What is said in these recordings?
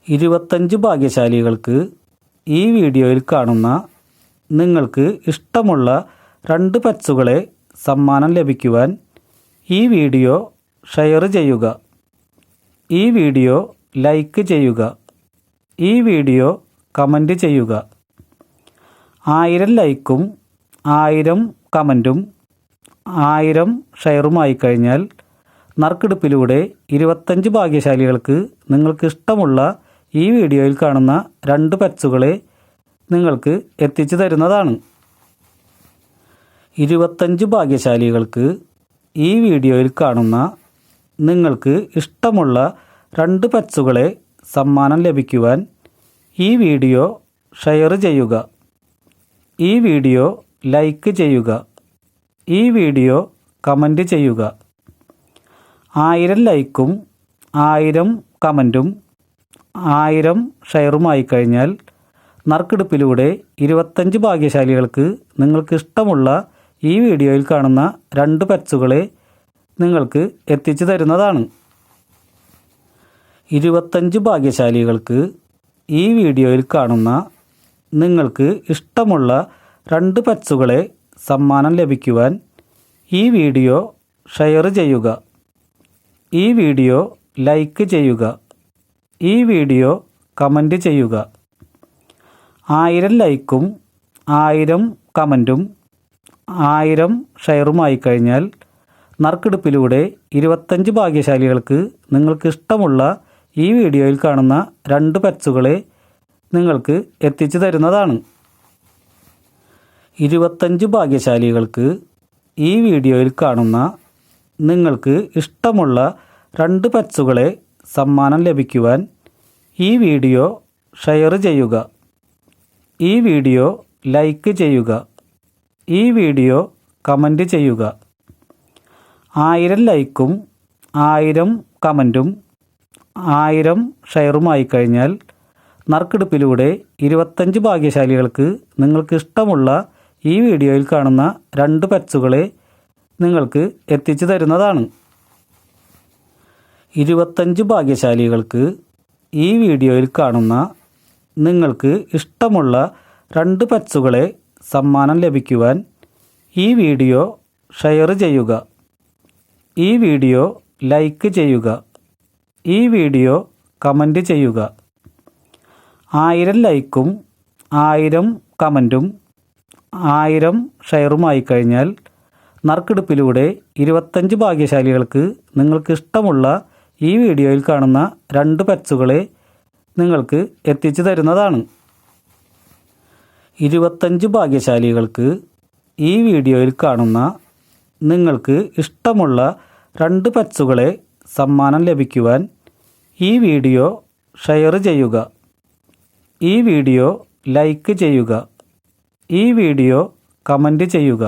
25 ഭാഗ്യശാലികൾക്ക് ഈ വീഡിയോയിൽ കാണുന്ന നിങ്ങൾക്ക് ഇഷ്ടമുള്ള 2 പെറ്റ്സുകളെ സമ്മാനം ലഭിക്കുവാൻ ഈ വീഡിയോ ഷെയർ ചെയ്യുക, ഈ വീഡിയോ ലൈക്ക് ചെയ്യുക, ഈ വീഡിയോ കമൻറ്റ് ചെയ്യുക. 1000 ലൈക്കും 1000 കമൻറ്റും 1000 ഷെയറുമായി കഴിഞ്ഞാൽ നറുക്കെടുപ്പിലൂടെ 25 ഭാഗ്യശാലികൾക്ക് നിങ്ങൾക്ക് ഇഷ്ടമുള്ള ഈ വീഡിയോയിൽ കാണുന്ന 2 പെറ്റ്സുകളെ നിങ്ങൾക്ക് എത്തിച്ചു തരുന്നതാണ്. 25 ഭാഗ്യശാലികൾക്ക് ഈ വീഡിയോയിൽ കാണുന്ന നിങ്ങൾക്ക് ഇഷ്ടമുള്ള 2 പെറ്റ്സുകളെ സമ്മാനം ലഭിക്കുവാൻ ഈ വീഡിയോ ഷെയർ ചെയ്യുക, ഈ വീഡിയോ ലൈക്ക് ചെയ്യുക, ഈ വീഡിയോ കമൻറ്റ് ചെയ്യുക. 1000 ലൈക്കും 1000 കമൻറ്റും 1000 ഷെയറുമായി കഴിഞ്ഞാൽ നറുക്കെടുപ്പിലൂടെ 25 ഭാഗ്യശാലികൾക്ക് നിങ്ങൾക്ക് ഇഷ്ടമുള്ള ഈ വീഡിയോയിൽ കാണുന്ന 2 പെറ്റ്സുകളെ നിങ്ങൾക്ക് എത്തിച്ചു തരുന്നതാണ്. 25 ഭാഗ്യശാലികൾക്ക് ഈ വീഡിയോയിൽ കാണുന്ന നിങ്ങൾക്ക് ഇഷ്ടമുള്ള 2 പെറ്റ്സുകളെ സമ്മാനം ലഭിക്കുവാൻ ഈ വീഡിയോ ഷെയർ ചെയ്യുക, ഈ വീഡിയോ ലൈക്ക് ചെയ്യുക, ഈ വീഡിയോ കമൻറ്റ് ചെയ്യുക. 1000 ലൈക്കും 1000 കമൻറ്റും 1000 ഷെയറുമായി കഴിഞ്ഞാൽ നറുക്കെടുപ്പിലൂടെ 25 ഭാഗ്യശാലികൾക്ക് നിങ്ങൾക്ക് ഇഷ്ടമുള്ള ഈ വീഡിയോയിൽ കാണുന്ന 2 പെറ്റ്സുകളെ നിങ്ങൾക്ക് എത്തിച്ചു തരുന്നതാണ്. 25 ഭാഗ്യശാലികൾക്ക് ഈ വീഡിയോയിൽ കാണുന്ന നിങ്ങൾക്ക് ഇഷ്ടമുള്ള 2 പെറ്റ്സുകളെ സമ്മാനം ലഭിക്കുവാൻ ഈ വീഡിയോ ഷെയർ ചെയ്യുക, ഈ വീഡിയോ ലൈക്ക് ചെയ്യുക, ഈ വീഡിയോ കമൻറ്റ് ചെയ്യുക. 1000 ലൈക്കും 1000 കമൻറ്റും 1000 ഷെയറുമായി കഴിഞ്ഞാൽ നറുക്കെടുപ്പിലൂടെ 25 ഭാഗ്യശാലികൾക്ക് നിങ്ങൾക്ക് ഇഷ്ടമുള്ള ഈ വീഡിയോയിൽ കാണുന്ന 2 പെറ്റ്സുകളെ നിങ്ങൾക്ക് എത്തിച്ചു തരുന്നതാണ്. 25 ഭാഗ്യശാലികൾക്ക് ഈ വീഡിയോയിൽ കാണുന്ന നിങ്ങൾക്ക് ഇഷ്ടമുള്ള 2 പെറ്റ്സുകളെ സമ്മാനം ലഭിക്കുവാൻ ഈ വീഡിയോ ഷെയർ ചെയ്യുക, ഈ വീഡിയോ ലൈക്ക് ചെയ്യുക, ഈ വീഡിയോ കമൻറ്റ് ചെയ്യുക. 1000 ലൈക്കും 1000 കമൻറ്റും 1000 ഷെയറുമായി കഴിഞ്ഞാൽ നറുക്കെടുപ്പിലൂടെ 25 ഭാഗ്യശാലികൾക്ക് നിങ്ങൾക്ക് ഇഷ്ടമുള്ള ഈ വീഡിയോയിൽ കാണുന്ന 2 പെറ്റ്സുകളെ നിങ്ങൾക്ക് എത്തിച്ചു തരുന്നതാണ്. 25 ഭാഗ്യശാലികൾക്ക് ഈ വീഡിയോയിൽ കാണുന്ന നിങ്ങൾക്ക് ഇഷ്ടമുള്ള 2 പെറ്റ്സുകളെ സമ്മാനം ലഭിക്കുവാൻ ഈ വീഡിയോ ഷെയർ ചെയ്യുക, ഈ വീഡിയോ ലൈക്ക് ചെയ്യുക, ഈ വീഡിയോ കമൻറ്റ് ചെയ്യുക.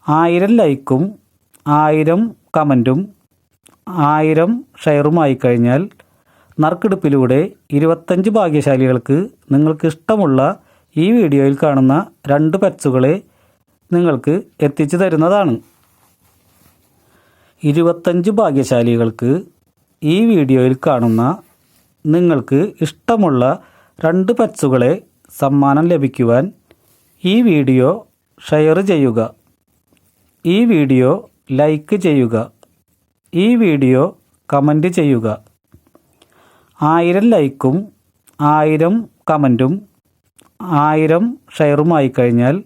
1000 ലൈക്കും 1000 കമൻറ്റും 1000 ഷെയറുമായി കഴിഞ്ഞാൽ നറുക്കെടുപ്പിലൂടെ 25 ഭാഗ്യശാലികൾക്ക് നിങ്ങൾക്ക് ഇഷ്ടമുള്ള ഈ വീഡിയോയിൽ കാണുന്ന 2 പെറ്റ്സുകളെ നിങ്ങൾക്ക് എത്തിച്ചു തരുന്നതാണ്. 25 ഭാഗ്യശാലികൾക്ക് ഈ വീഡിയോയിൽ കാണുന്ന നിങ്ങൾക്ക് ഇഷ്ടമുള്ള 2 പെറ്റ്സുകളെ സമ്മാനം ലഭിക്കുവാൻ ഈ വീഡിയോ ഷെയർ ചെയ്യുക, ഈ വീഡിയോ ലൈക്ക് ചെയ്യുക, ഈ വീഡിയോ കമൻറ്റ് ചെയ്യുക. 1000 ലൈക്കും 1000 കമൻറ്റും 1000 ഷെയറുമായി കഴിഞ്ഞാൽ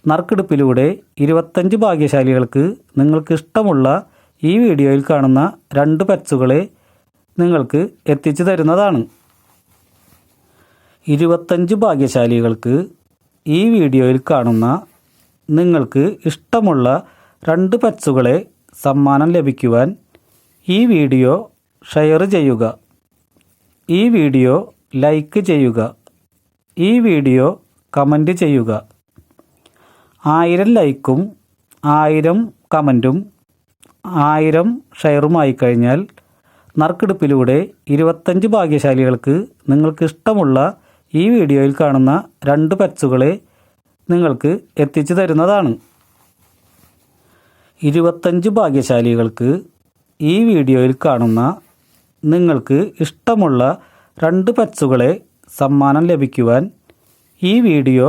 നറുക്കെടുപ്പിലൂടെ 25 ഭാഗ്യശാലികൾക്ക് നിങ്ങൾക്ക് ഇഷ്ടമുള്ള ഈ വീഡിയോയിൽ കാണുന്ന 2 പെറ്റ്സുകളെ നിങ്ങൾക്ക് എത്തിച്ചു തരുന്നതാണ്. 25 ഭാഗ്യശാലികൾക്ക് ഈ വീഡിയോയിൽ കാണുന്ന നിങ്ങൾക്ക് ഇഷ്ടമുള്ള 2 പെറ്റ്സുകളെ സമ്മാനം ലഭിക്കുവാൻ ഈ വീഡിയോ ഷെയർ ചെയ്യുക, ഈ വീഡിയോ ലൈക്ക് ചെയ്യുക, ഈ വീഡിയോ കമൻറ്റ് ചെയ്യുക. 1000 ലൈക്കും 1000 കമൻറ്റും 1000 ഷെയറുമായി കഴിഞ്ഞാൽ നറുക്കെടുപ്പിലൂടെ 25 ഭാഗ്യശാലികൾക്ക് നിങ്ങൾക്ക് ഇഷ്ടമുള്ള ഈ വീഡിയോയിൽ കാണുന്ന 2 പെറ്റ്സുകളെ നിങ്ങൾക്ക് എത്തിച്ചു തരുന്നതാണ്. 25 ഭാഗ്യശാലികൾക്ക് ഈ വീഡിയോയിൽ കാണുന്ന നിങ്ങൾക്ക് ഇഷ്ടമുള്ള 2 പറ്റ്സുകളെ സമ്മാനം ലഭിക്കുവാൻ ഈ വീഡിയോ